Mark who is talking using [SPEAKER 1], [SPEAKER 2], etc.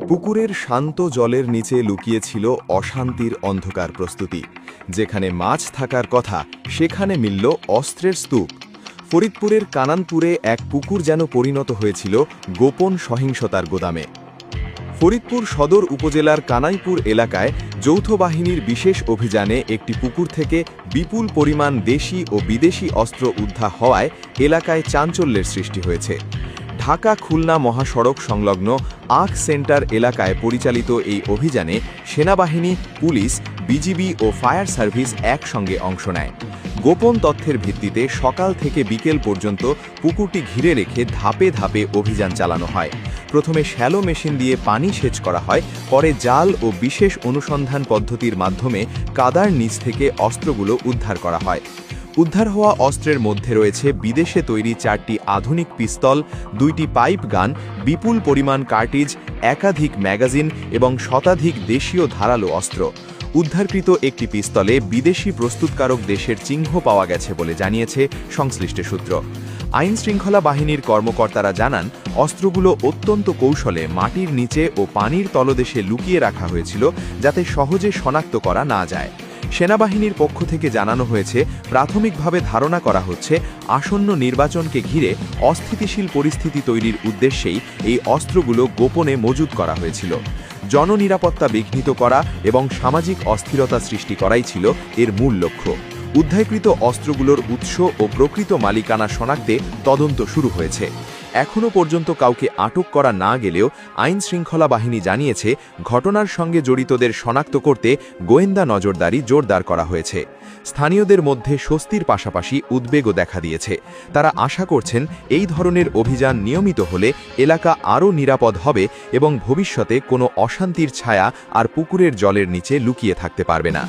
[SPEAKER 1] পুকুরের শান্ত জলের নিচে লুকিয়ে ছিল অশান্তির অন্ধকার প্রস্তুতি। যেখানে মাছ থাকার কথা সেখানে মিলল অস্ত্রের স্তূপ। ফরিদপুরের কানানপুরে এক পুকুর যেন পরিণত হয়েছিল গোপন সহিংসতার গোদামে। ফরিদপুর সদর উপজেলার কানাইপুর এলাকায় যৌথ বাহিনীর বিশেষ অভিযানে একটি পুকুর থেকে বিপুল পরিমাণ দেশি ও বিদেশি অস্ত্র উদ্ধার হওয়ায় এলাকায় চাঞ্চল্যের সৃষ্টি হয়েছে। ঢাকা খুলনা মহাসড়ক সংলগ্ন আখ সেন্টার এলাকায় পরিচালিত এই অভিযানে সেনাবাহিনী, পুলিশ, বিজিবি ও ফায়ার সার্ভিস একসঙ্গে অংশ নেয়। গোপন তথ্যের ভিত্তিতে সকাল থেকে বিকেল পর্যন্ত পুকুরটি ঘিরে রেখে ধাপে ধাপে অভিযান চালানো হয়। প্রথমে শ্যালো মেশিন দিয়ে পানি সেচ করা হয়, পরে জাল ও বিশেষ অনুসন্ধান পদ্ধতির মাধ্যমে কাদার নিচ থেকে অস্ত্রগুলো উদ্ধার করা হয়। উদ্ধার হওয়া অস্ত্রের মধ্যে রয়েছে বিদেশে তৈরি 4টি আধুনিক পিস্তল, 2টি পাইপ গান, বিপুল পরিমাণ কার্টিজ, একাধিক ম্যাগাজিন এবং শতাধিক দেশীয় ধারালো অস্ত্র। উদ্ধারকৃত একটি পিস্তলে বিদেশি প্রস্তুতকারক দেশের চিহ্ন পাওয়া গেছে বলে জানিয়েছে সংশ্লিষ্ট সূত্র। আইন শৃঙ্খলা বাহিনীর কর্মকর্তারা জানান, অস্ত্রগুলো অত্যন্ত কৌশলে মাটির নিচে ও পানির তলদেশে লুকিয়ে রাখা হয়েছিল যাতে সহজে শনাক্ত করা না যায়। সেনাবাহিনীর পক্ষ থেকে জানানো হয়েছে, প্রাথমিকভাবে ধারণা করা হচ্ছে আসন্ন নির্বাচনকে ঘিরে অস্থিতিশীল পরিস্থিতি তৈরির উদ্দেশ্যেই এই অস্ত্রগুলো গোপনে মজুত করা হয়েছিল। জননিরাপত্তা বিঘ্নিত করা এবং সামাজিক অস্থিরতা সৃষ্টি করাই ছিল এর মূল লক্ষ্য। উদ্ধারকৃত অস্ত্রগুলোর উৎস ও প্রকৃত মালিকানা শনাক্তে তদন্ত শুরু হয়েছে। এখনও পর্যন্ত কাউকে আটক করা না গেলেও আইন শৃঙ্খলা বাহিনী জানিয়েছে, ঘটনার সঙ্গে জড়িতদের শনাক্ত করতে গোয়েন্দা নজরদারি জোরদার করা হয়েছে। স্থানীয়দের মধ্যে স্বস্তির পাশাপাশি উদ্বেগও দেখা দিয়েছে। তারা আশা করছেন, এই ধরনের অভিযান নিয়মিত হলে এলাকা আরও নিরাপদ হবে এবং ভবিষ্যতে কোনো অশান্তির ছায়া আর পুকুরের জলের নিচে লুকিয়ে থাকতে পারবে না।